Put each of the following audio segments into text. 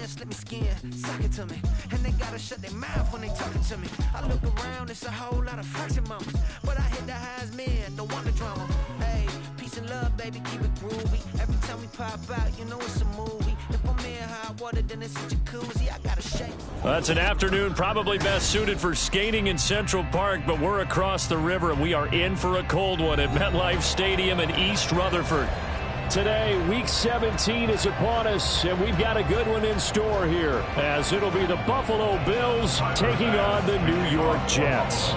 chance, let me skin, suck it to me. And they gotta shut their mouth when they talking to me. I look around, it's a whole lot of flexing mamas, but I hit the highs, man, don't want the drama. Hey, peace and love, baby, keep it groovy. Every time we pop out, you know it's a movie. If I'm in hot water, then it's a jacuzzi. I gotta shake. That's an afternoon probably best suited for skating in Central Park, but we're across the river and we are in for a cold one at MetLife Stadium in East Rutherford. Today, Week 17 is upon us, and we've got a good one in store here, as it'll be the Buffalo Bills taking on the New York Jets.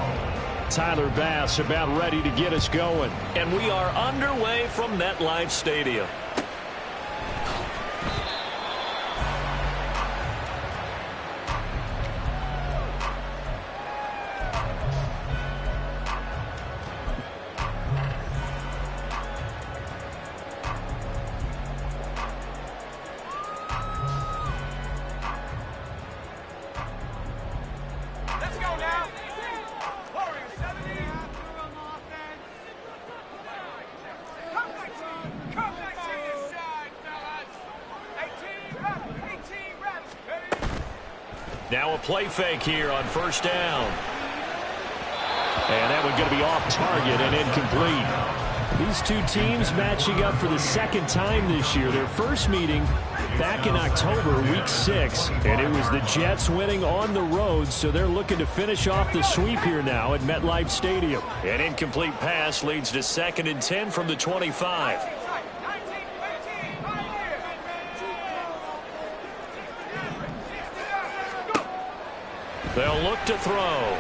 Tyler Bass about ready to get us going. And we are underway from MetLife Stadium. Now a play fake here on first down. And that one's going to be off target and incomplete. These two teams matching up for the second time this year. Their first meeting back in October, Week 6. And it was the Jets winning on the road, so they're looking to finish off the sweep here now at MetLife Stadium. An incomplete pass leads to 2nd and 10 from the 25. They'll look to throw.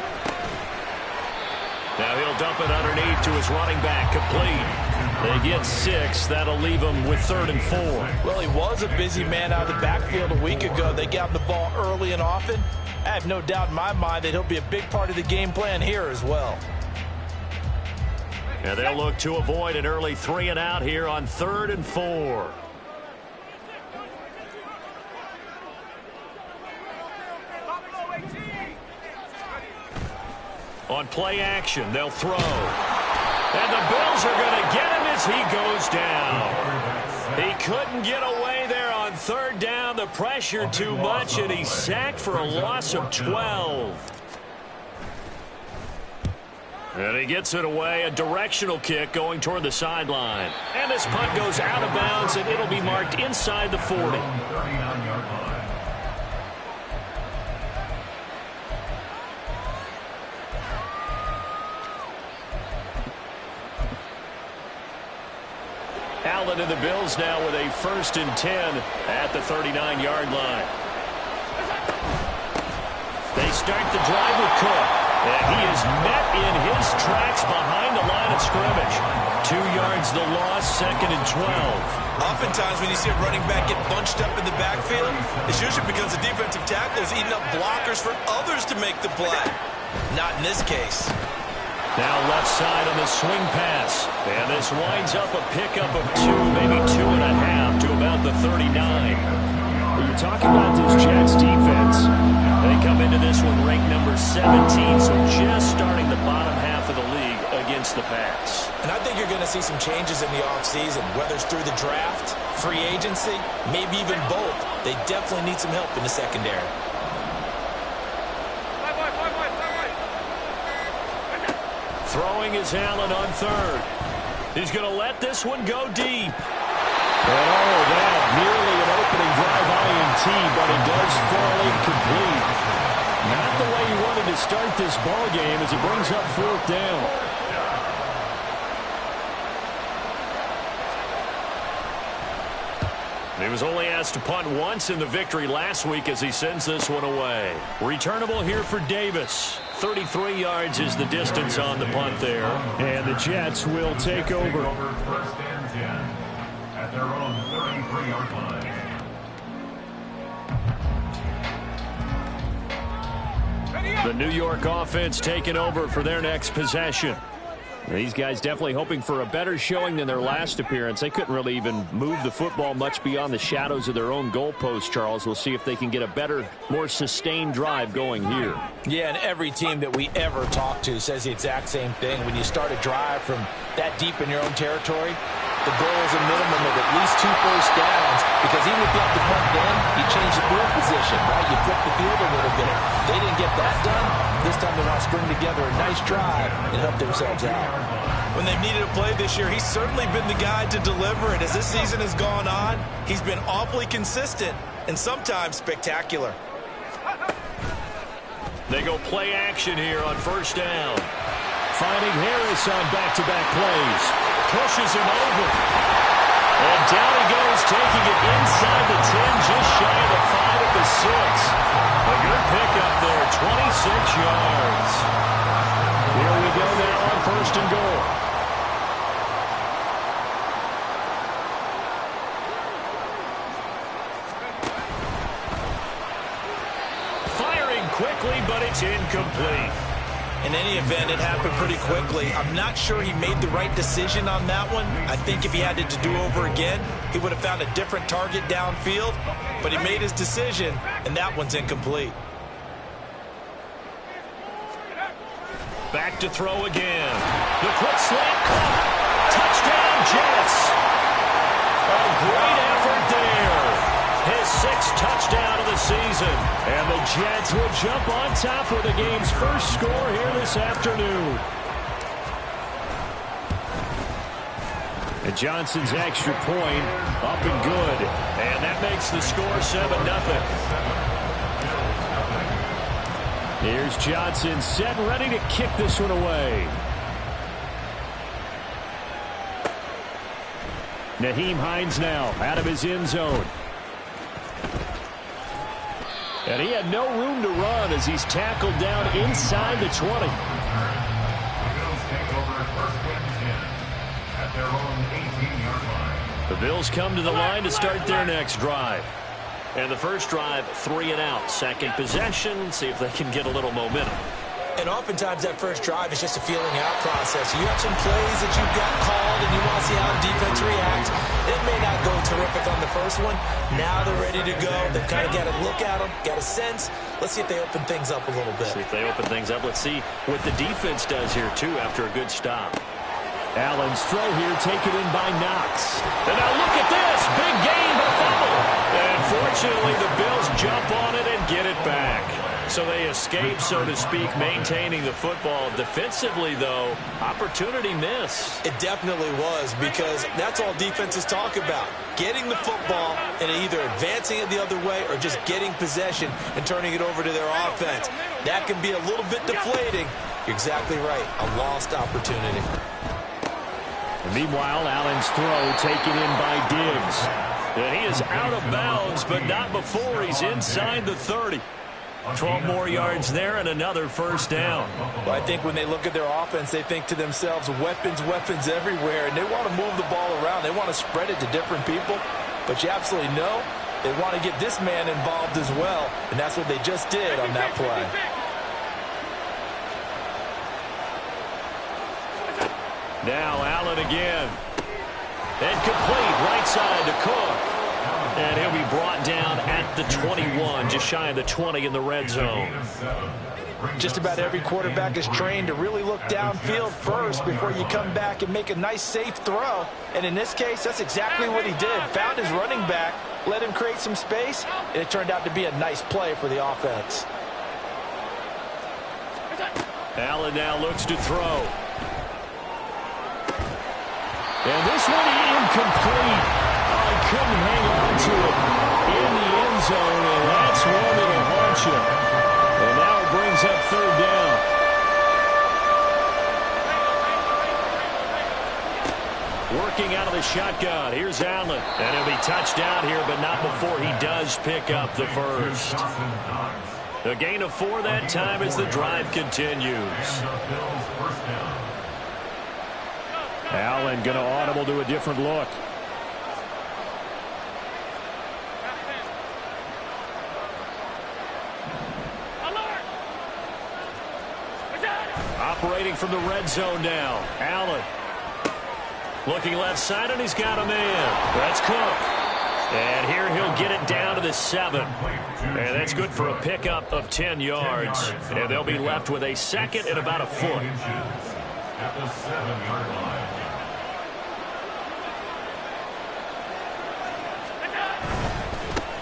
Now he'll dump it underneath to his running back, complete. They get 6. That'll leave him with 3rd and 4. Well, he was a busy man out of the backfield a week ago. They got the ball early and often. I have no doubt in my mind that he'll be a big part of the game plan here as well. And they'll look to avoid an early 3 and out here on 3rd and 4. On play action, they'll throw. And the Bills are going to get him as he goes down. He couldn't get away there on 3rd down. The pressure too much, and he's sacked for a loss of 12. And he gets it away, a directional kick going toward the sideline. And this punt goes out of bounds, and it'll be marked inside the 40. Allen and the Bills now with a 1st and 10 at the 39-yard line. They start the drive with Cook. And he is met in his tracks behind the line of scrimmage. 2 yards the loss, 2nd and 12. Oftentimes when you see a running back get bunched up in the backfield, it's usually because the defensive tackle is eating up blockers for others to make the play. Not in this case. Now left side on the swing pass. And this winds up a pickup of 2, maybe 2.5 to about the 39. When you're talking about this Jets defense, they come into this one ranked number 17, so just starting the bottom half of the league against the pass. And I think you're going to see some changes in the offseason, whether it's through the draft, free agency, maybe even both. They definitely need some help in the secondary. Throwing is Allen on 3rd. He's going to let this one go deep. Oh, that nearly an opening drive INT, but it does fall incomplete. Not the way you wanted to start this ball game as it brings up 4th down. He was only asked to punt once in the victory last week as he sends this one away. Returnable here for Davis. 33 yards is the distance on the punt there. And the Jets will take over. 1st and 10 at their own 33-yard line. The New York offense taking over for their next possession. These guys definitely hoping for a better showing than their last appearance. They couldn't really even move the football much beyond the shadows of their own goalpost, Charles. We'll see if they can get a better, more sustained drive going here. Yeah, and every team that we ever talk to says the exact same thing. When you start a drive from that deep in your own territory, the goal is a minimum of at least 2 first downs, because even if you have to punt then, you change the field position, right? You flip the field a little bit. They didn't get that done. This time they want to string together a nice drive and help themselves out. When they've needed a play this year, he's certainly been the guy to deliver it. As this season has gone on, he's been awfully consistent and sometimes spectacular. They go play action here on first down. Finding Harris on back-to-back plays. Pushes him over. And down he goes, taking it inside the 10, just shy of the 5 at the 6. A good pickup there, 26 yards. Here we go now on first and goal. Firing quickly, but it's incomplete. In any event, it happened pretty quickly. I'm not sure he made the right decision on that one. I think if he had it to do over again, he would have found a different target downfield. But he made his decision, and that one's incomplete. Back to throw again. The quick slant caught. Touchdown, Jets. A great effort there. His 6th touchdown of the season. And the Jets will jump on top with the game's first score here this afternoon. And Johnson's extra point up and good. And that makes the score 7-0. Here's Johnson set and ready to kick this one away. Nyheim Hines now out of his end zone. And he had no room to run as he's tackled down inside the 20. The Bills take over first and 10 at their own 18-yard line. The Bills come to the line to start their next drive. And the first drive, 3 and out. Second possession, see if they can get a little momentum. And oftentimes that first drive is just a feeling out process. You have some plays that you've got called and you want to see how the defense reacts. It may not go terrific on the first one. Now they're ready to go. They've kind of got to look at them, got a sense. Let's see if they open things up a little bit. See if they open things up. Let's see what the defense does here, too, after a good stop. Allen's throw here taken in by Knox. And now look at this. Big gain, but fumble. And fortunately, the Bills jump on it and get it back. So they escape, so to speak, maintaining the football. Defensively, though, opportunity miss. It definitely was, because that's all defenses talk about. Getting the football and either advancing it the other way or just getting possession and turning it over to their offense. That can be a little bit deflating. You're exactly right. A lost opportunity. And meanwhile, Allen's throw taken in by Diggs. And he is out of bounds, but not before he's inside the 30. 12 more yards there and another first down. Well, I think when they look at their offense, they think to themselves, weapons, weapons everywhere, and they want to move the ball around. They want to spread it to different people, but you absolutely know they want to get this man involved as well, and that's what they just did on that play. Now Allen again. And complete right side to Cook. And he'll be brought down at the 21, just shy of the 20 in the red zone. Just about every quarterback is trained to really look downfield first before you come back and make a nice, safe throw. And in this case, that's exactly what he did. Found his running back, let him create some space, and it turned out to be a nice play for the offense. Allen now looks to throw. And this one incomplete. Couldn't hang on to it in the end zone, and that's one that'll haunt you. And now it brings up third down. Working out of the shotgun. Here's Allen. And he'll be touched down here, but not before he does pick up the first. A gain of 4 that time as the drive continues. Allen going to audible to a different look. Operating from the red zone now. Allen. Looking left side, and he's got a man. That's Cook. And here he'll get it down to the 7. And that's good for a pickup of 10 yards. And they'll be left with a second and about a foot. At the 7-yard line.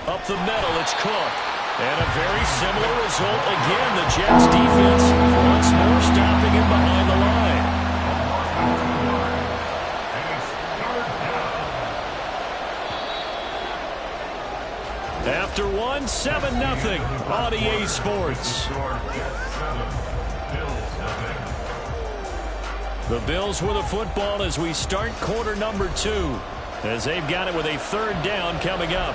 Up the middle, it's Cook. And a very similar result again. The Jets defense once more stopping him behind the line. After one, 7-0 on EA Sports. The Bills with the football as we start quarter number 2, as they've got it with a 3rd down coming up.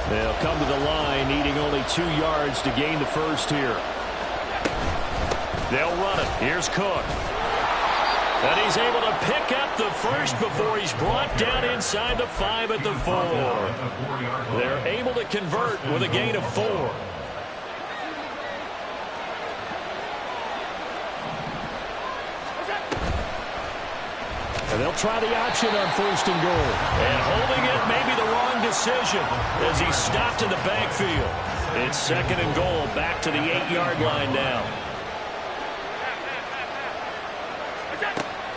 They'll come to the line, needing only 2 yards to gain the first here. They'll run it. Here's Cook. And he's able to pick up the first before he's brought down inside the 5 at the 4. They're able to convert with a gain of 4. And they'll try the option on 1st and goal. And holding it may be the wrong decision as he's stopped in the backfield. It's 2nd and goal, back to the 8-yard line now.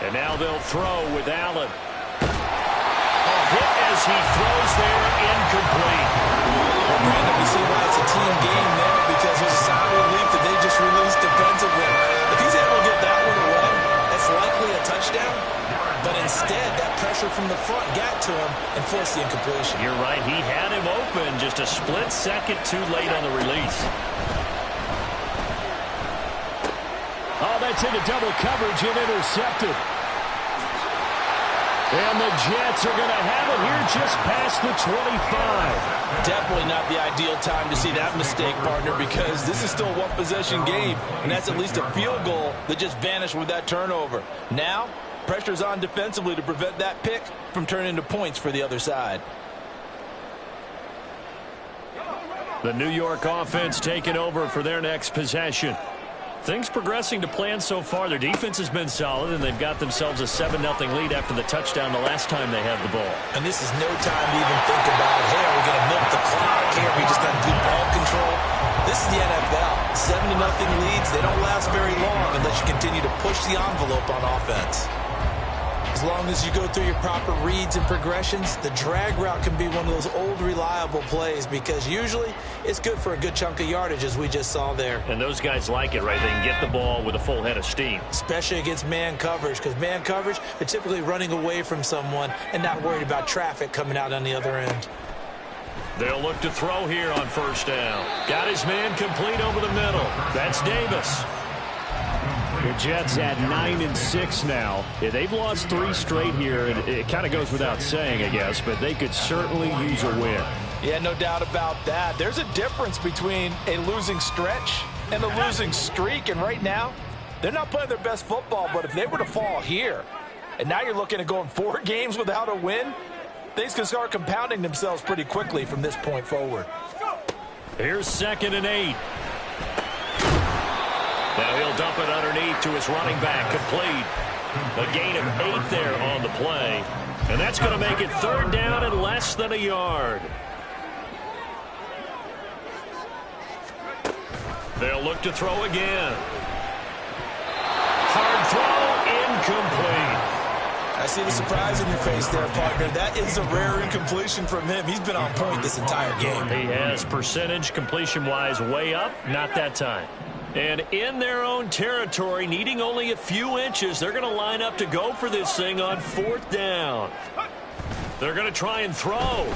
And now they'll throw with Allen. A hit as he throws there, incomplete. Well, Brandon, we see why it's a team game there, because there's a sigh of relief that they just released defensively. If he's able to get that one away, that's likely a touchdown. But instead, that pressure from the front got to him and forced the incompletion. You're right. He had him open, just a split second too late on the release. Oh, that's into double coverage and intercepted. And the Jets are going to have it here just past the 25. Definitely not the ideal time to see that mistake, partner, because this is still a one-possession game, and that's at least a field goal that just vanished with that turnover. Now, pressure's on defensively to prevent that pick from turning into points for the other side. The New York offense taking over for their next possession. Things progressing to plan so far. Their defense has been solid, and they've got themselves a 7-0 lead after the touchdown the last time they had the ball. And this is no time to even think about, hey, are we going to milk the clock? Hey, are we just going to do ball control? This is the NFL. 7-0 leads, they don't last very long unless you continue to push the envelope on offense. As long as you go through your proper reads and progressions, the drag route can be one of those old reliable plays, because usually it's good for a good chunk of yardage, as we just saw there. And those guys like it, right? They can get the ball with a full head of steam. Especially against man coverage, because man coverage, they're typically running away from someone and not worried about traffic coming out on the other end. They'll look to throw here on 1st down. Got his man complete over the middle. That's Davis. The Jets at 9-6 now. Yeah, they've lost 3 straight here. It kind of goes without saying, I guess, but they could certainly use a win. Yeah, no doubt about that. There's a difference between a losing stretch and a losing streak, and right now, they're not playing their best football, but if they were to fall here, and now you're looking at going 4 games without a win, things can start compounding themselves pretty quickly from this point forward. Here's 2nd and 8. Now he'll dump it underneath to his running back, complete. A gain of 8 there on the play. And that's going to make it 3rd down and less than a yard. They'll look to throw again. Hard throw, incomplete. I see the surprise in your face there, partner. That is a rare incompletion from him. He's been on point this entire game. He has percentage completion-wise way up, not that time. And in their own territory, needing only a few inches, they're going to line up to go for this thing on 4th down. They're going to try and throw.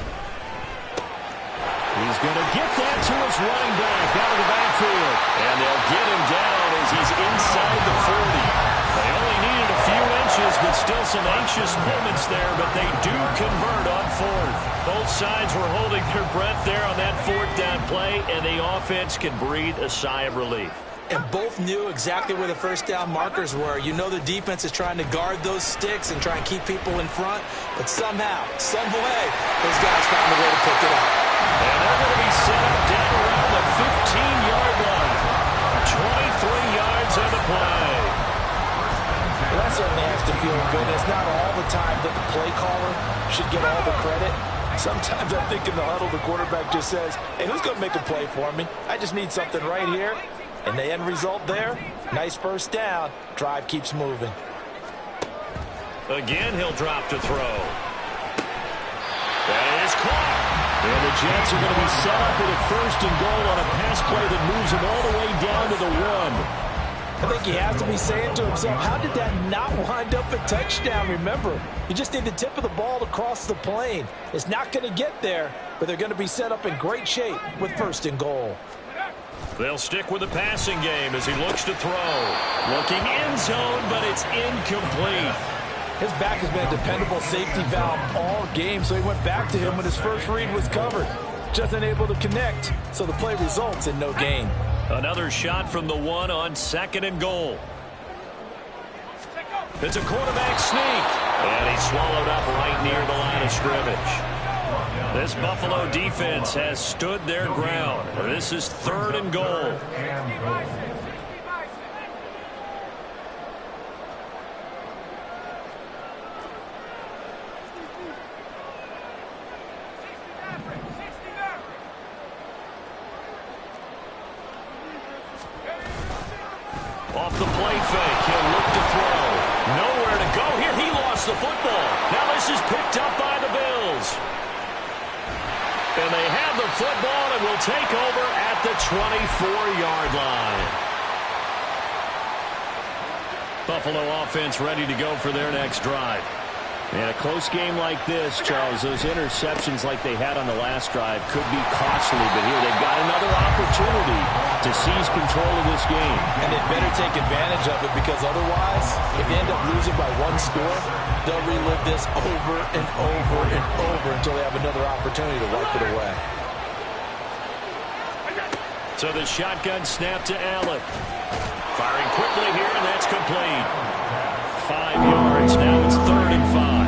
He's going to get that to his running back out of the backfield. And they'll get him down as he's inside the 40. They only needed a few inches, but still some anxious moments there, but they do convert on 4th. Both sides were holding their breath there on that 4th down play, and the offense can breathe a sigh of relief. And both knew exactly where the 1st down markers were. You know the defense is trying to guard those sticks and try and keep people in front, but somehow, some way, those guys found a way to pick it up. And they're going to be set up down around the 15-yard line. 23 yards on the play. Well, that certainly has to feel good. It's not all the time that the play caller should get all the credit. Sometimes I think in the huddle, the quarterback just says, hey, who's going to make a play for me? I just need something right here. And the end result there, Nice first down. Drive keeps moving. Again, he'll drop to throw. That is caught. And the Jets are going to be set up with a 1st and goal on a pass play that moves him all the way down to the 1. I think he has to be saying to himself, how did that not wind up a touchdown? Remember, you just need the tip of the ball to cross the plane. It's not going to get there, but they're going to be set up in great shape with 1st and goal. They'll stick with the passing game as he looks to throw. Looking end zone, but it's incomplete. His back has been a dependable safety valve all game, so he went back to him when his first read was covered. Just unable to connect, so the play results in no gain. Another shot from the 1 on 2nd and goal. It's a quarterback sneak, and he's swallowed up right near the line of scrimmage. This Buffalo defense has stood their ground. This is 3rd and goal. Off the play fake, he'll look to throw. Nowhere to go here. He lost the football. Now this is picked up by the Bills. And they have the football and will take over at the 24-yard line. Buffalo offense ready to go for their next drive. In a close game like this, Charles, those interceptions like they had on the last drive could be costly, but here they've got another opportunity to seize control of this game. And they better take advantage of it, because otherwise, if they end up losing by 1 score, they'll relive this over and over and over until they have another opportunity to wipe it away. So the shotgun snap to Allen. Firing quickly here, and that's complete. 5 yards. Now it's 3rd and 5.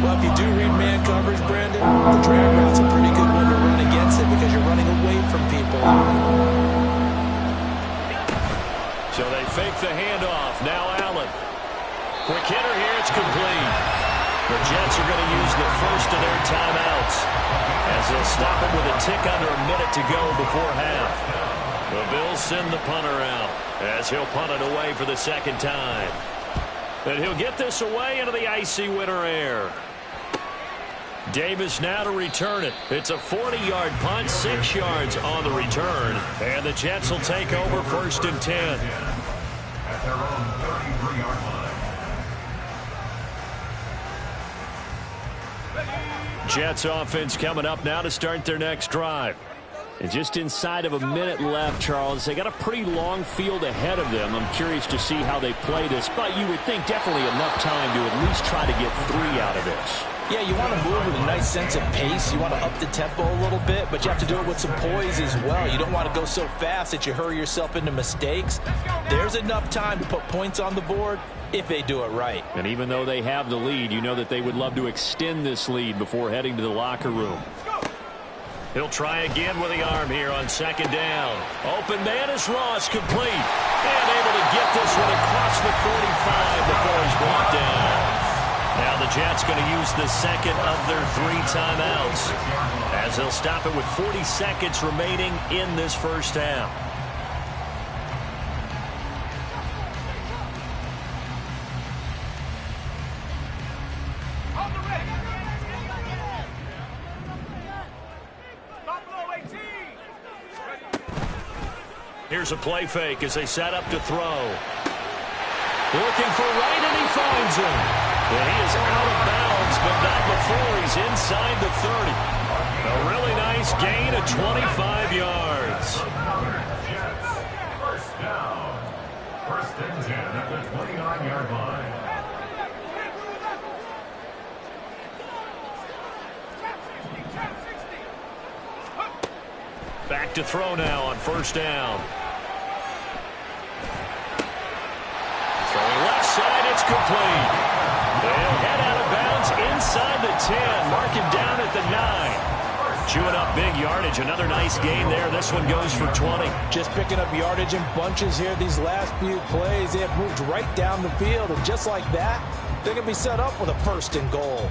Well, if you do read man coverage, Brandon, the drag route's a pretty good one to run against it because you're running away from people. So they fake the handoff. Now Allen. Quick hitter here. It's complete. The Jets are going to use the first of their timeouts as they'll stop it with a tick under a minute to go before half. The Bills send the punter out as he'll punt it away for the 2nd time. And he'll get this away into the icy winter air. Davis now to return it. It's a 40-yard punt, 6 yards on the return. And the Jets will take over 1st and 10. At their own 33-yard line. Jets offense coming up now to start their next drive. And just inside of a minute left, Charles, they got a pretty long field ahead of them. I'm curious to see how they play this, but you would think definitely enough time to at least try to get 3 out of this. Yeah, you want to move with a nice sense of pace. You want to up the tempo a little bit, but you have to do it with some poise as well. You don't want to go so fast that you hurry yourself into mistakes. There's enough time to put points on the board if they do it right. And even though they have the lead, you know that they would love to extend this lead before heading to the locker room. He'll try again with the arm here on 2nd down. Open man is Ross, complete. And able to get this one across the 45 before he's brought down. Now the Jets going to use the 2nd of their 3 timeouts as they'll stop it with 40 seconds remaining in this first half. Here's a play fake as they set up to throw. Looking for right, and he finds him. And he is out of bounds, but not before he's inside the 30. A really nice gain of 25 yards. Jets, first down. 1st and 10 at the 29-yard line. Back to throw now on 1st down. Throwing left side, it's complete. They'll head out of bounds inside the 10. Mark him down at the 9. Chewing up big yardage. Another nice gain there. This one goes for 20. Just picking up yardage in bunches here these last few plays. They have moved right down the field, and just like that, they're going to be set up with a 1st and goal.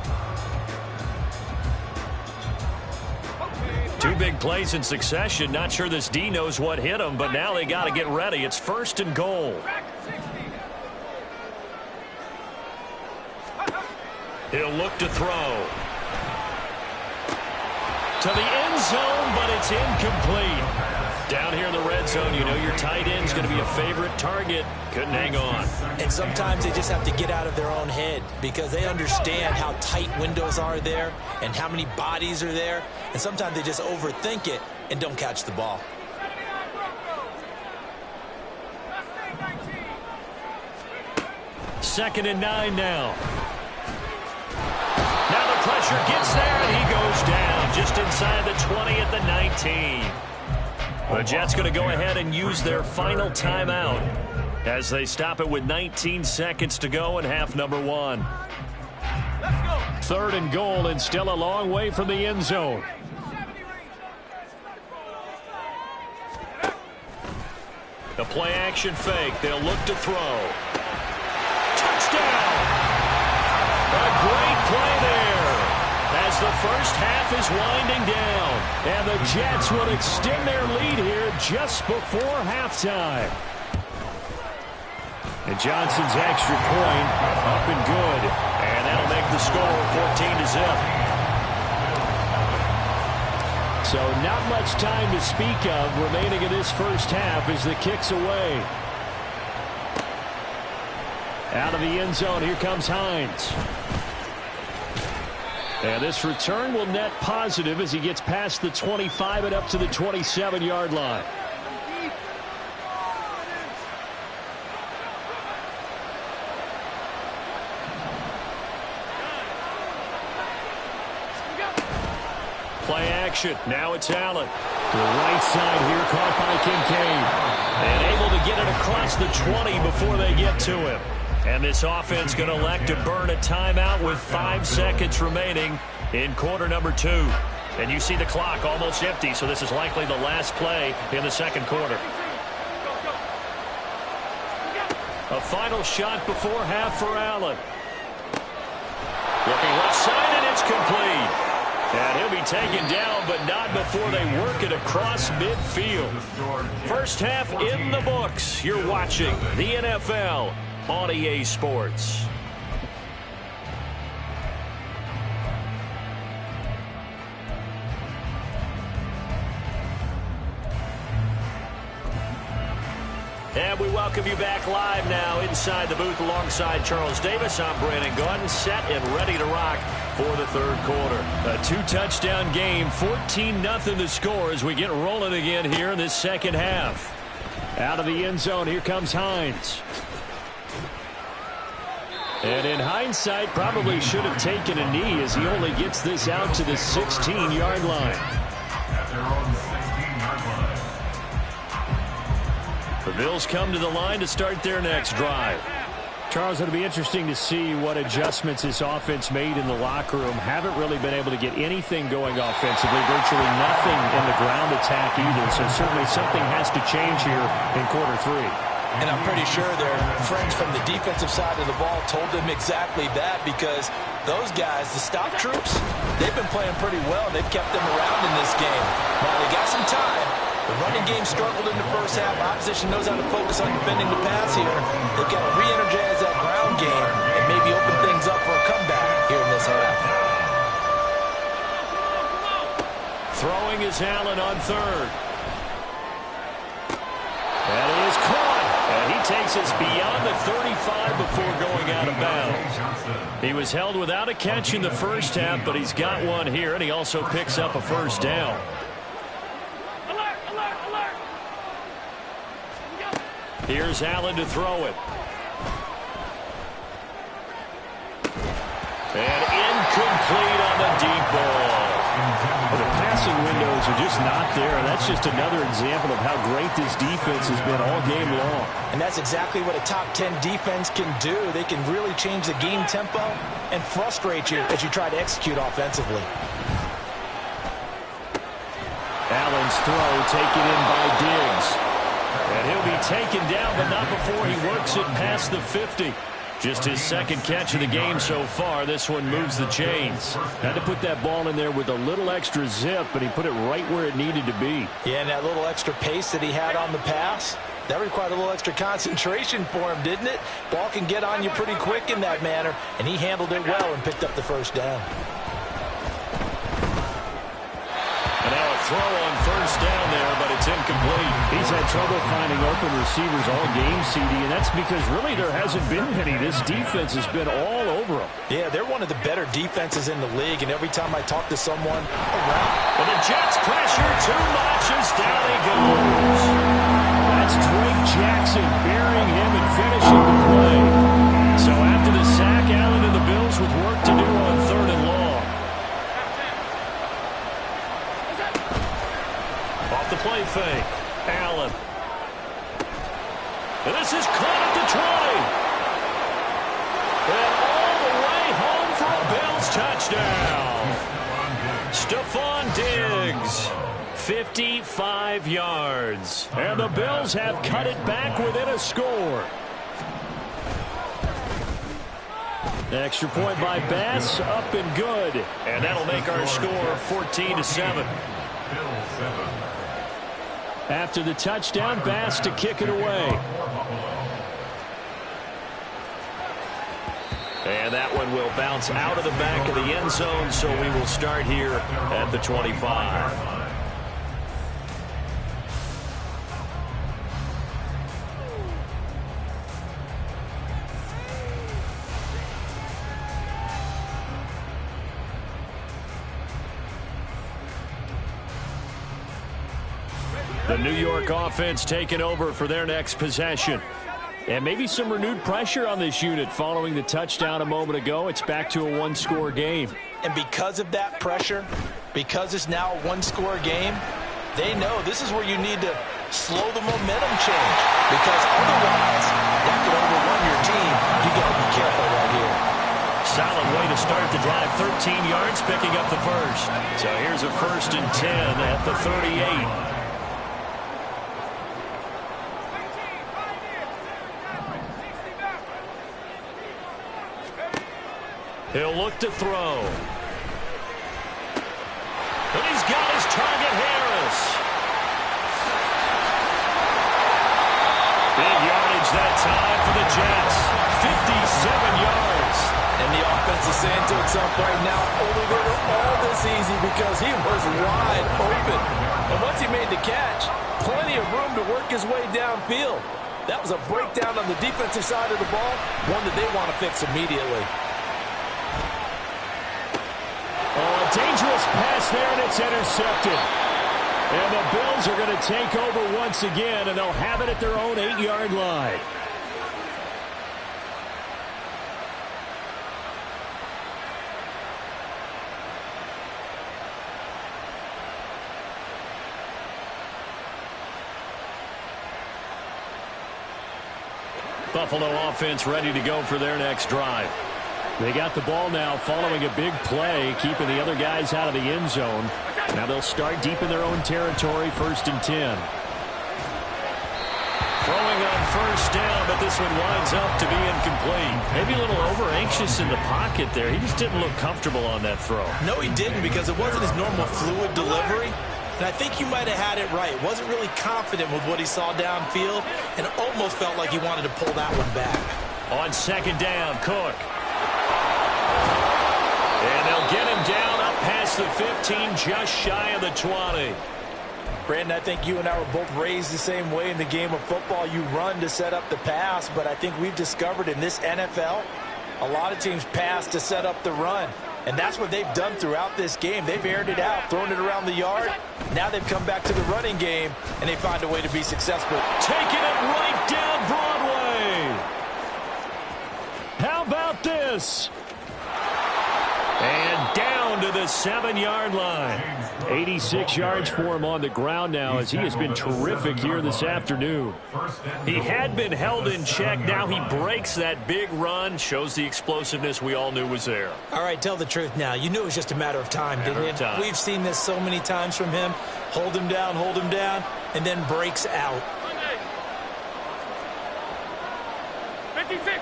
2 big plays in succession. Not sure this D knows what hit him, but now they got to get ready. It's 1st and goal. He'll look to throw. To the end zone, but it's incomplete. Down here in the red zone, you know your tight end's going to be a favorite target. Couldn't hang on. And sometimes they just have to get out of their own head because they understand how tight windows are there and how many bodies are there. And sometimes they just overthink it and don't catch the ball. Second and 9 now. Now the pressure gets there, and he goes down just inside the 20 at the 19. The Jets going to go ahead and use their final timeout as they stop it with 19 seconds to go in half number 1. Third and goal, and still a long way from the end zone. The play action fake. They'll look to throw. Touchdown! A great play there as the first half is winding down. And the Jets will extend their lead here just before halftime. And Johnson's extra point up and good. And that'll make the score 14-0. So not much time to speak of remaining in this first half as the kick's away. Out of the end zone, here comes Hines. And this return will net positive as he gets past the 25 and up to the 27-yard line. Play action. Now it's Allen. To the right side here, caught by Kincaid. And able to get it across the 20 before they get to him. And this offense going to elect to burn a timeout with 5 seconds remaining in quarter number 2. And you see the clock almost empty, so this is likely the last play in the second quarter. A final shot before half for Allen. Looking left side, and it's complete. And he'll be taken down, but not before they work it across midfield. First half in the books. You're watching the NFL on EA Sports. And we welcome you back live now inside the booth alongside Charles Davis. I'm Brandon Gaudin, set and ready to rock for the third quarter. A 2-touchdown game, 14-0 the score as we get rolling again here in this second half. Out of the end zone, here comes Hines. And in hindsight, probably should have taken a knee as he only gets this out to the 16-yard line. At their own 16-yard line. The Bills come to the line to start their next drive. Charles, it'll be interesting to see what adjustments this offense made in the locker room. Haven't really been able to get anything going offensively, virtually nothing in the ground attack either. So certainly something has to change here in quarter 3. And I'm pretty sure their friends from the defensive side of the ball told them exactly that, because those guys, the stop troops, they've been playing pretty well. They've kept them around in this game. Now they got some time. The running game struggled in the first half. Opposition knows how to focus on defending the pass here. They've got to re-energize that ground game and maybe open things up for a comeback here in this half. Throwing is Allen on third. That is caught. And he takes us beyond the 35 before going out of bounds. He was held without a catch in the first half, but he's got one here, and he also picks up a first down. Here's Allen to throw it. And incomplete on the deep ball. Well, the passing windows are just not there. That's just another example of how great this defense has been all game long. And that's exactly what a top 10 defense can do. They can really change the game tempo and frustrate you as you try to execute offensively. Allen's throw taken in by Diggs. And he'll be taken down, but not before he works it past the 50. Just his second catch of the game so far. This one moves the chains. Had to put that ball in there with a little extra zip, but he put it right where it needed to be. Yeah, and that little extra pace that he had on the pass, that required a little extra concentration for him, didn't it? Ball can get on you pretty quick in that manner, and he handled it well and picked up the first down. And now a throw on first down there, but it's incomplete. He's had trouble finding open receivers all game, CD, and that's because really there hasn't been many. This defense has been all over them. Yeah, they're one of the better defenses in the league, and every time I talk to someone around... And the Jets pressure too much as down he goes. That's Drake Jackson burying him and finishing the play. So after the sack, Allen and the Bills with work to do on 3rd and long. Off the play fake, Allen. And this is caught at the 20. And all the way home for a Bills touchdown. Stephon Diggs. 55 yards. And the Bills have cut it back within a score. Extra point by Bass, up and good. And that'll make our score 14-7. After the touchdown, Bass to kick it away. And that one will bounce out of the back of the end zone, so we will start here at the 25. The New York offense taking over for their next possession. And maybe some renewed pressure on this unit following the touchdown a moment ago. It's back to a one-score game. And because of that pressure, because it's now a one-score game, they know this is where you need to slow the momentum change. Because otherwise, that could overrun your team. You got to be careful right here. Solid way to start the drive. 13 yards, picking up the first. So here's a 1st and 10 at the 38. He'll look to throw. And he's got his target, Harris. Big yardage that time for the Jets. 57 yards. And the offense is saying to itself right now, only they were all this easy because he was wide open. And once he made the catch, plenty of room to work his way downfield. That was a breakdown on the defensive side of the ball, one that they want to fix immediately. Oh, a dangerous pass there, and it's intercepted. And the Bills are going to take over once again, and they'll have it at their own 8-yard line. Buffalo offense ready to go for their next drive. They got the ball now following a big play, keeping the other guys out of the end zone. Now they'll start deep in their own territory, 1st and 10. Throwing on first down, but this one winds up to be incomplete. Maybe a little over-anxious in the pocket there. He just didn't look comfortable on that throw. No, he didn't, because it wasn't his normal fluid delivery. And I think you might have had it right. Wasn't really confident with what he saw downfield, and almost felt like he wanted to pull that one back. On 2nd down, Cook. And they'll get him down up past the 15, just shy of the 20. Brandon, I think you and I were both raised the same way in the game of football. You run to set up the pass, but I think we've discovered in this NFL, a lot of teams pass to set up the run. And that's what they've done throughout this game. They've aired it out, thrown it around the yard. Now they've come back to the running game, and they find a way to be successful. Taking it right down Broadway. How about this? And down to the 7-yard line. 86 yards for him on the ground now, as he has been terrific here this afternoon. He had been held in check. Now he breaks that big run. Shows the explosiveness we all knew was there. All right, tell the truth now. You knew it was just a matter of time, didn't you? We've seen this so many times from him. Hold him down, and then breaks out. 56.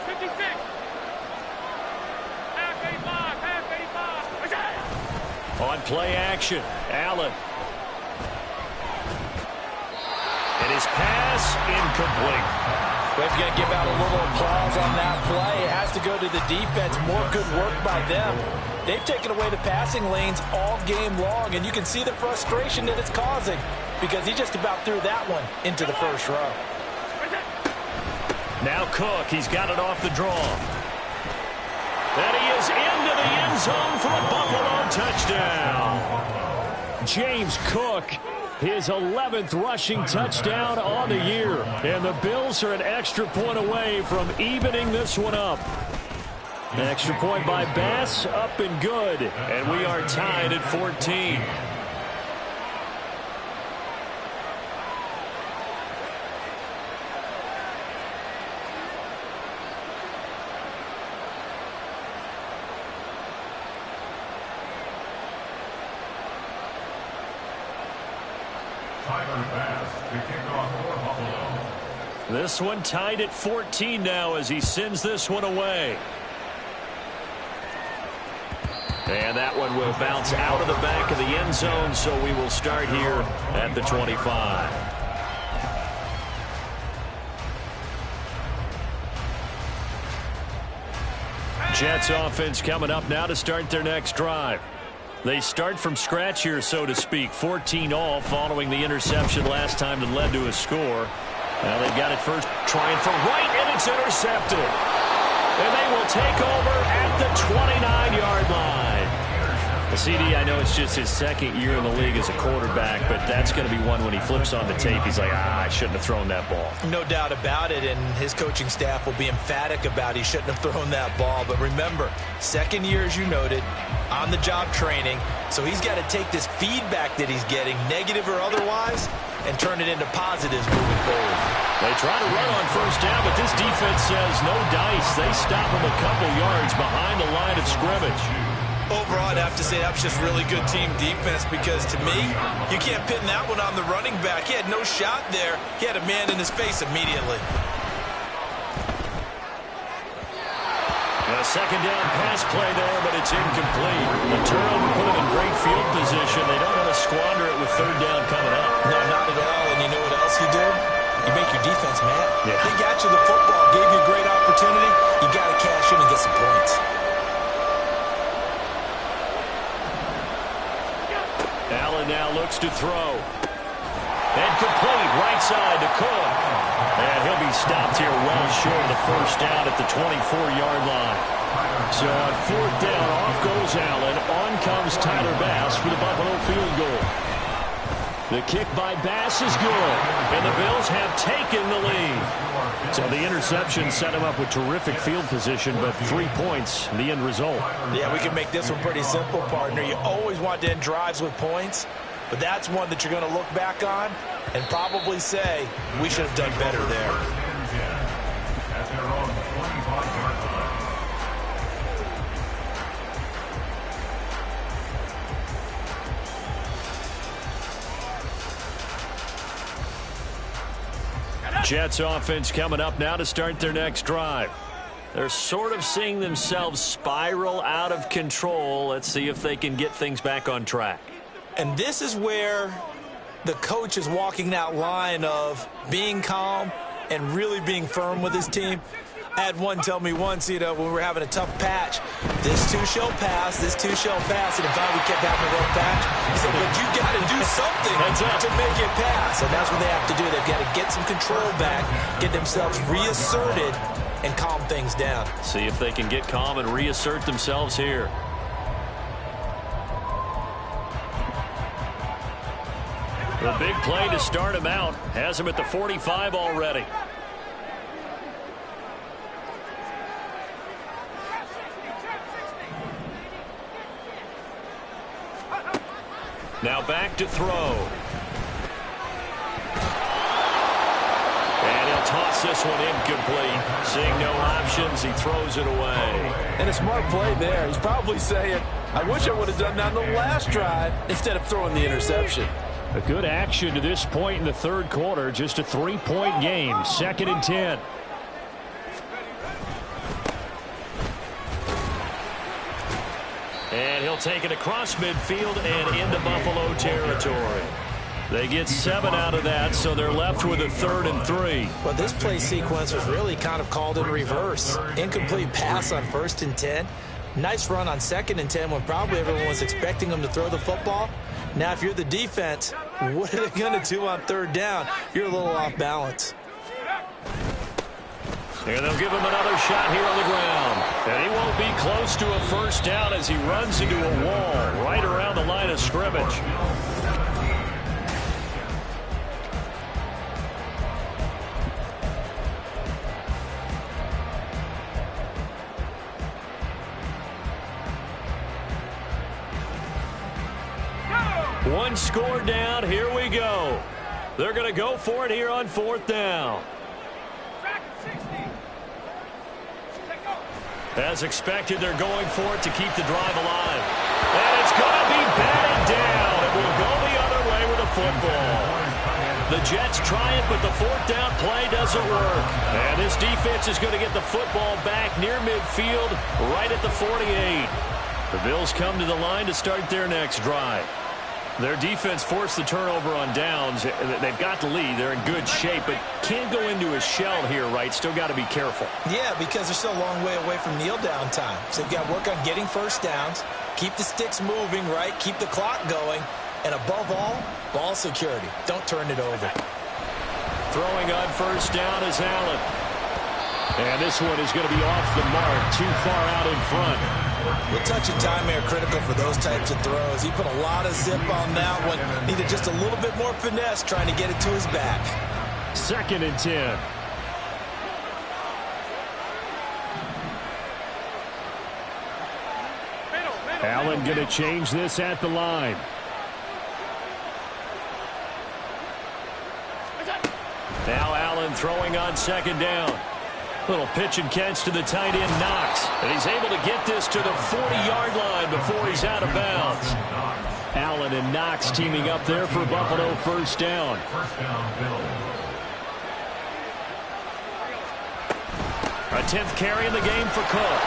On play action, Allen. And his pass incomplete. But if you're going to give out a little applause on that play, it has to go to the defense. More good work by them. They've taken away the passing lanes all game long, and you can see the frustration that it's causing because he just about threw that one into the first row. Now Cook, he's got it off the draw. And he is into the end zone for a Buffalo touchdown. James Cook, his 11th rushing touchdown on the year. And the Bills are an extra point away from evening this one up. An extra point by Bass, up and good. And we are tied at 14. This one tied at 14 now as he sends this one away. And that one will bounce out of the back of the end zone, so we will start here at the 25. Jets offense coming up now to start their next drive. They start from scratch here, so to speak. 14 all following the interception last time that led to a score. Now they've got it first, trying for Wright, and it's intercepted. And they will take over at the 29-yard line. The CD, I know it's just his second year in the league as a quarterback, but that's going to be one when he flips on the tape. He's like, I shouldn't have thrown that ball. No doubt about it, and his coaching staff will be emphatic about he shouldn't have thrown that ball. But remember, second year, as you noted, on-the-job training, so he's got to take this feedback that he's getting, negative or otherwise, and turn it into positives moving forward. They try to run on first down, but this defense says no dice. They stop him a couple yards behind the line of scrimmage. Overall, I'd have to say that was just really good team defense because, to me, you can't pin that one on the running back. He had no shot there. He had a man in his face immediately. A second down pass play there, but it's incomplete. The turnover put him in great field position. They don't want to squander it with third down coming up. No, not at all. And you know what else you do? You make your defense mad. Yeah. They got you the football, gave you a great opportunity. You got to cash in and get some points. Allen now looks to throw. And complete, right side to Cook. And he'll be stopped here well short of the first down at the 24-yard line. So on fourth down, off goes Allen. On comes Tyler Bass for the Buffalo field goal. The kick by Bass is good. And the Bills have taken the lead. So the interception set him up with terrific field position, but 3 points, the end result. Yeah, we can make this one pretty simple, partner. You always want to end drives with points, but that's one that you're going to look back on and probably say, we should have done better there. At their own 25-yard line. Jets offense coming up now to start their next drive. They're sort of seeing themselves spiral out of control. Let's see if they can get things back on track. And this is where the coach is walking that line of being calm and really being firm with his team. I had one tell me once, when we were having a tough patch, this too shall pass, this too shall pass, and finally we kept having a rough patch. He said, but you got to do something to make it pass, and that's what they have to do. They've got to get some control back, get themselves reasserted, and calm things down. See if they can get calm and reassert themselves here. The big play to start him out has him at the 45 already. Now back to throw. And he'll toss this one incomplete. Seeing no options, he throws it away. And a smart play there. He's probably saying, I wish I would have done that on the last drive instead of throwing the interception. A good action to this point in the third quarter. Just a 3-point game. 2nd and 10. And he'll take it across midfield and into Buffalo territory. They get 7 out of that, so they're left with a 3rd and 3. Well, this play sequence was really kind of called in reverse. Incomplete pass on 1st and 10. Nice run on 2nd and 10 when probably everyone was expecting them to throw the football. Now, if you're the defense, what are they going to do on 3rd down? You're a little off balance. And they'll give him another shot here on the ground. And he won't be close to a 1st down as he runs into a wall right around the line of scrimmage. One score down. Here we go. They're going to go for it here on 4th down. As expected, they're going for it to keep the drive alive. And it's going to be batted down. It will go the other way with a football. The Jets try it, but the 4th down play doesn't work. And this defense is going to get the football back near midfield, right at the 48. The Bills come to the line to start their next drive. Their defense forced the turnover on downs. They've got the lead. They're in good shape, but can't go into a shell here, right? Still got to be careful. Yeah, because they're still a long way away from kneel down time. So they've got to work on getting 1st downs, keep the sticks moving, right? Keep the clock going. And above all, ball security. Don't turn it over. Throwing on 1st down is Allen. And this one is going to be off the mark, too far out in front. The touch and time are critical for those types of throws. He put a lot of zip on that one. Needed just a little bit more finesse trying to get it to his back. 2nd and 10. Allen going to change this at the line. Now Allen throwing on 2nd down. Little pitch and catch to the tight end, Knox. And he's able to get this to the 40-yard line before he's out of bounds. Allen and Knox teaming up there for Buffalo 1st down. A 10th carry in the game for Cook.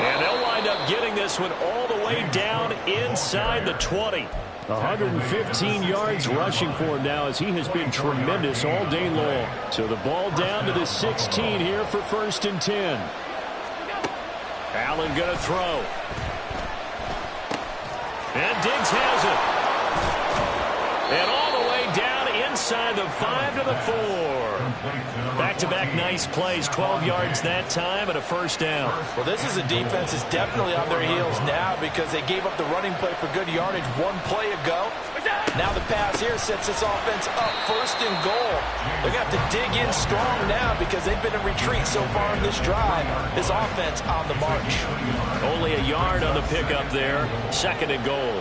And they'll wind up getting this one all the way down inside the 20. 115 yards rushing for him now as he has been tremendous all day long. So the ball down to the 16 here for 1st and 10. Allen going to throw. And Diggs has it. And all the way down inside the 5 to the 4. Back-to-back nice plays, 12 yards that time and a 1st down. Well, this is a defense that's definitely on their heels now because they gave up the running play for good yardage one play ago. Now the pass here sets this offense up 1st and goal. They're going to have to dig in strong now because they've been in retreat so far in this drive. This offense on the march. Only a yard on the pickup there. 2nd and goal.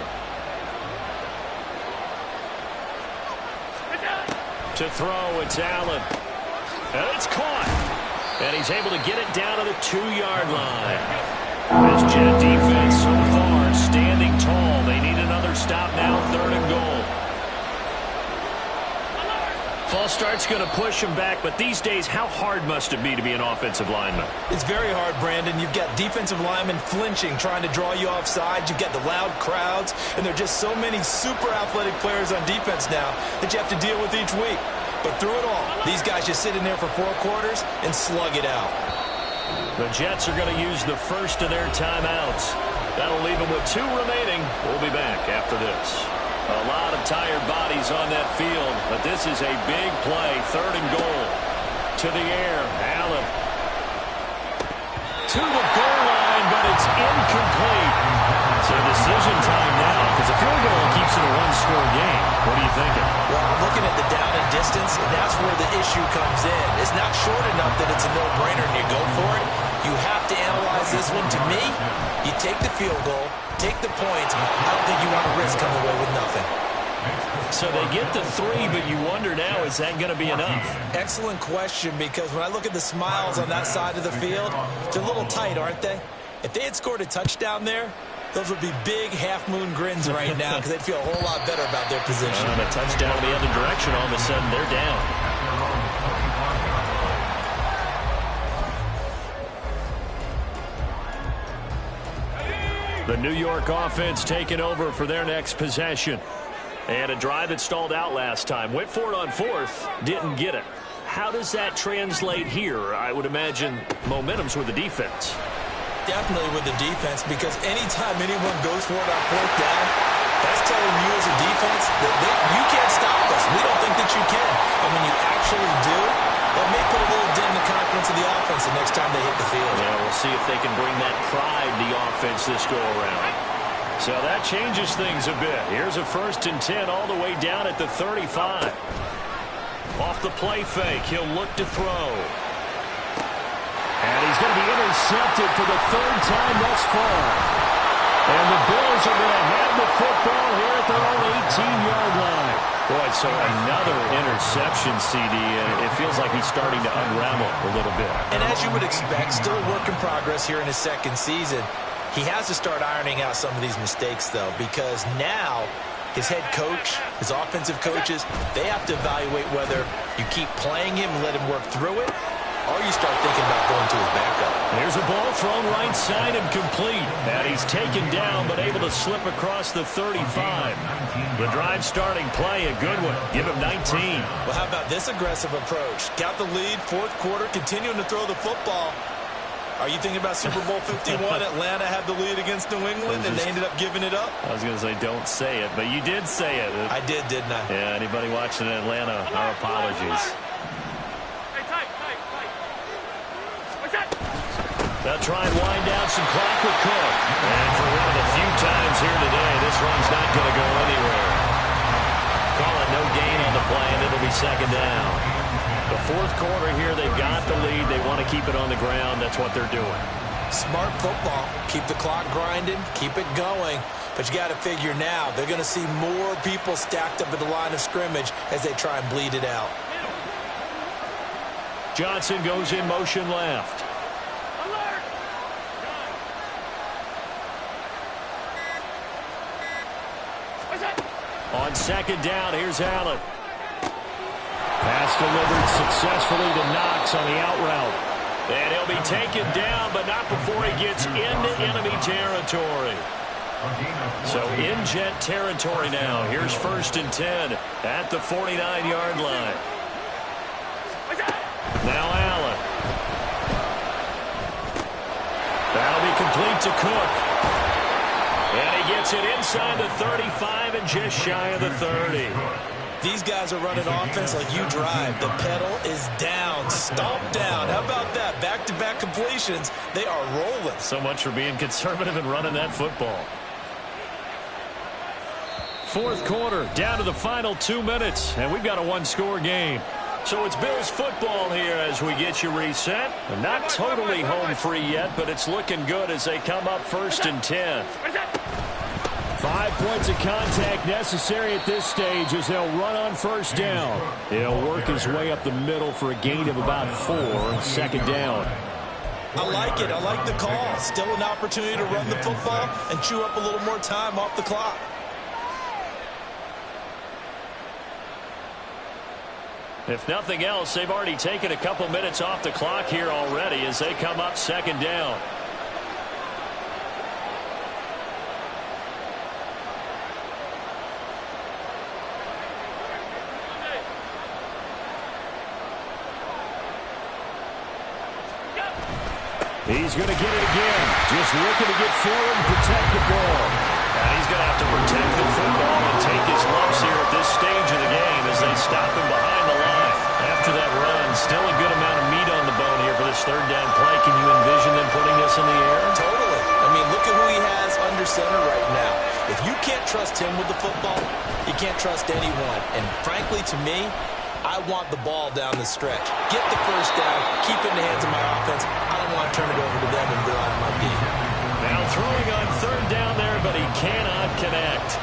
To throw, it's Allen. And it's caught. And he's able to get it down to the 2-yard line. This Jet defense so far standing tall. They need another stop now, 3rd and goal. False start's going to push him back, but these days, how hard must it be to be an offensive lineman? It's very hard, Brandon. You've got defensive linemen flinching, trying to draw you offside. You've got the loud crowds, and there are just so many super athletic players on defense now that you have to deal with each week. But through it all, these guys just sit in there for 4 quarters and slug it out. The Jets are going to use the first of their timeouts. That'll leave them with 2 remaining. We'll be back after this. A lot of tired bodies on that field, but this is a big play. 3rd and goal. To the air, Allen. To the goal line, but it's incomplete. So decision time now, because the field goal keeps it a 1-score game. What are you thinking? Well, I'm looking at the down and distance, and that's where the issue comes in. It's not short enough that it's a no-brainer and you go for it. You have to analyze this one. To me, you take the field goal, take the points. I don't think you want to risk coming away with nothing. So they get the 3, but you wonder now, is that going to be enough? Excellent question, because when I look at the smiles on that side of the field, they're a little tight, aren't they? If they had scored a touchdown there, those would be big half-moon grins right now because they'd feel a whole lot better about their position. And a touchdown in the other direction, all of a sudden they're down. The New York offense taking over for their next possession. And a drive that stalled out last time. Went for it on fourth, didn't get it. How does that translate here? I would imagine momentum's with the defense. Definitely with the defense, because anytime anyone goes for it on fourth down, that's telling you as a defense that you can't stop us. We don't think that you can. And when you actually do, that may put a little dent in the confidence of the offense the next time they hit the field. Yeah, we'll see if they can bring that pride to the offense this go-around. So that changes things a bit. Here's a 1st and 10 all the way down at the 35. Off the play fake, he'll look to throw. And he's going to be intercepted for the 3rd time thus far. And the Bills are going to have the football here at their own 18-yard line. Boy, so another interception, CD, and it feels like he's starting to unravel a little bit. And as you would expect, still a work in progress here in his 2nd season. He has to start ironing out some of these mistakes, though, because now his head coach, his offensive coaches, they have to evaluate whether you keep playing him and let him work through it, or you start thinking about going to his backup. Here's a ball thrown right side and complete. And he's taken down but able to slip across the 35. The drive starting play, a good one. Give him 19. Well, how about this aggressive approach? Got the lead, 4th quarter, continuing to throw the football. Are you thinking about Super Bowl 51? Atlanta had the lead against New England, and they ended up giving it up? I was going to say don't say it, but you did say it. I did, didn't I? Yeah, anybody watching in Atlanta, our apologies. They'll try and wind down some clock with Cook. And for one of the few times here today, this run's not going to go anywhere. Call it no gain on the play, and it'll be 2nd down. The 4th quarter here, they've got the lead. They want to keep it on the ground. That's what they're doing. Smart football. Keep the clock grinding. Keep it going. But you got to figure now, they're going to see more people stacked up at the line of scrimmage as they try and bleed it out. Johnson goes in motion left. On 2nd down, here's Allen. Pass delivered successfully to Knox on the out route. And he'll be taken down, but not before he gets into enemy territory. So in Jet territory now. Here's 1st and 10 at the 49-yard line. Now Allen. That'll be complete to Cook. And he gets it inside the 35 and just shy of the 30. These guys are running offense like you drive. The pedal is down, stomp down. How about that? Back-to-back completions. They are rolling. So much for being conservative and running that football. 4th quarter, down to the final 2 minutes, and we've got a 1-score game. So it's Bills football here as we get you reset. Not totally home free yet, but it's looking good as they come up 1st and 10. 5 points of contact necessary at this stage as they'll run on 1st down. He'll work his way up the middle for a gain of about 4, 2nd down. I like it. I like the call. Still an opportunity to run the football and chew up a little more time off the clock. If nothing else, they've already taken a couple minutes off the clock here already as they come up 2nd down. He's going to get it again. Just looking to get forward and protect the ball. And he's going to have to protect the football and take his lumps here at this stage of the game as they stop him behind the line. After that run, still a good amount of meat on the bone here for this 3rd down play. Can you envision them putting this in the air? Totally. I mean, look at who he has under center right now. If you can't trust him with the football, you can't trust anyone. And frankly, to me, I want the ball down the stretch. Get the 1st down, keep it in the hands of my offense. I don't want to turn it over to them and rely on my team. Now throwing on 3rd down there, but he cannot connect.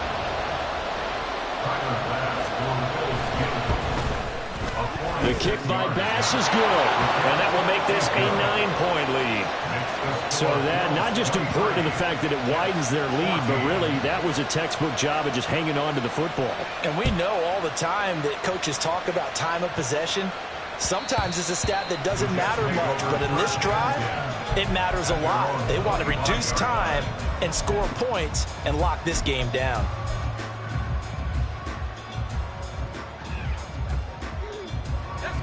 The kick by Bass is good, and that will make this a 9-point lead. So that not just important in the fact that it widens their lead, but really that was a textbook job of just hanging on to the football. And we know all the time that coaches talk about time of possession. Sometimes it's a stat that doesn't matter much, but in this drive, it matters a lot. They want to reduce time and score points and lock this game down.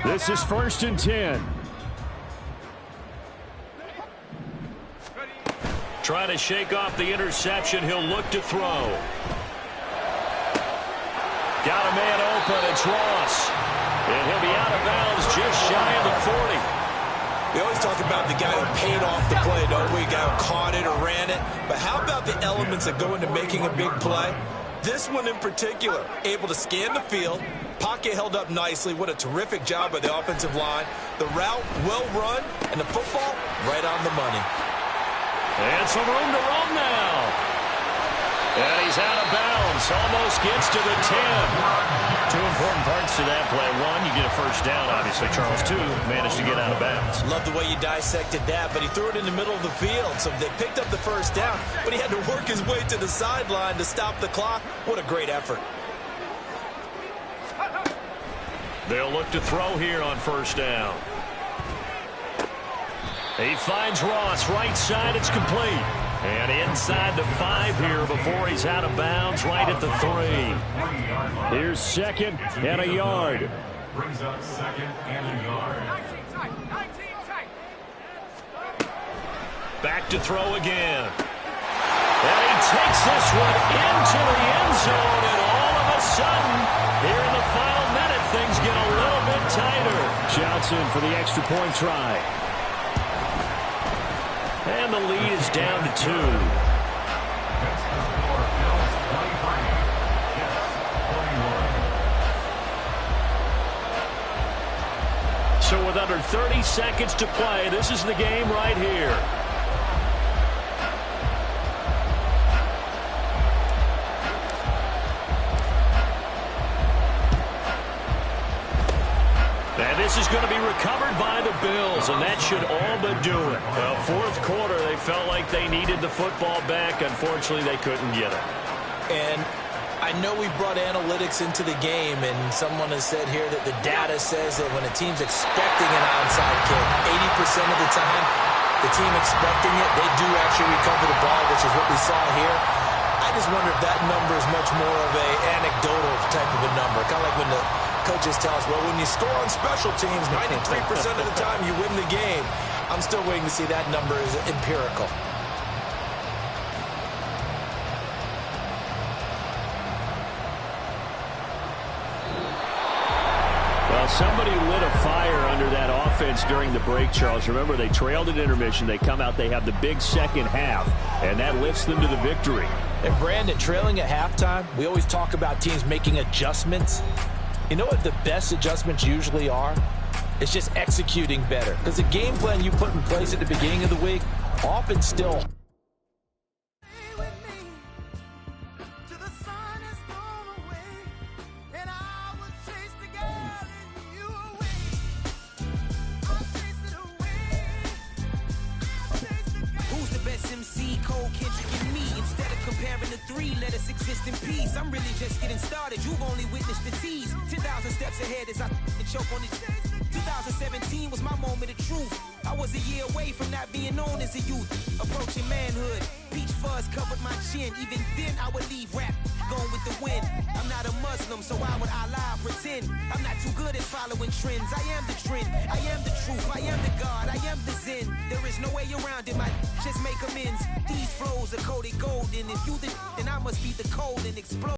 This is 1st and 10. Trying to shake off the interception. He'll look to throw. Got a man open. It's Ross. And he'll be out of bounds just shy of the 40. We always talk about the guy who paid off the play, don't we? The guy who caught it or ran it. But how about the elements that go into making a big play? This one in particular, able to scan the field. Pocket held up nicely. What a terrific job by the offensive line. The route well run, and the football right on the money. And some room to roam now. And he's out of bounds. Almost gets to the 10. Two important parts to that play. One, you get a first down, obviously. Charles, two, managed to get out of bounds. Love the way you dissected that, but he threw it in the middle of the field. So they picked up the first down, but he had to work his way to the sideline to stop the clock. What a great effort. They'll look to throw here on first down. He finds Ross right side. It's complete. And inside the 5 here before he's out of bounds right at the 3. Here's 2nd and a yard. Brings up 2nd and a yard. Back to throw again. And he takes this one into the end zone. And all of a sudden, here in the final minute, things get a little bit tighter. Johnson for the extra point try. And the lead is down to 2. So with under 30 seconds to play, this is the game right here. And this is going to be recovered by the Bills, and that should all but do it. Well, 4th quarter, they felt like they needed the football back. Unfortunately, they couldn't get it. And I know we brought analytics into the game, and someone has said here that the data says that when a team's expecting an onside kick, 80% of the time, the team expecting it, they do actually recover the ball, which is what we saw here. I just wonder if that number is much more of an anecdotal type of a number, kind of like when the coaches tell us, well, when you score on special teams, 93% of the time you win the game. I'm still waiting to see that number is empirical. Well, somebody lit a fire under that offense during the break, Charles. Remember, they trailed at intermission. They come out, they have the big second half, and that lifts them to the victory. And Brandon, trailing at halftime, we always talk about teams making adjustments. You know what the best adjustments usually are? It's just executing better. Because the game plan you put in place at the beginning of the week often still... Who's the best MC? Cole Kendrick and me. Instead of comparing the 3, let us exist in peace. I'm really just getting started. You've only witnessed the tease. 10,000 steps ahead as I choke on it. 2017 was my moment of truth. I was a year away from not being known as a youth. Approaching manhood. Peach fuzz covered my chin. Even then I would leave rap going with the wind. I'm not a Muslim, so why would Allah pretend? I'm not too good at following trends. I am the trend. I am the truth. I am the God. I am the Zen. There is no way around it. My just make amends. These flows are coated gold. And if you then I must be the cold and explode.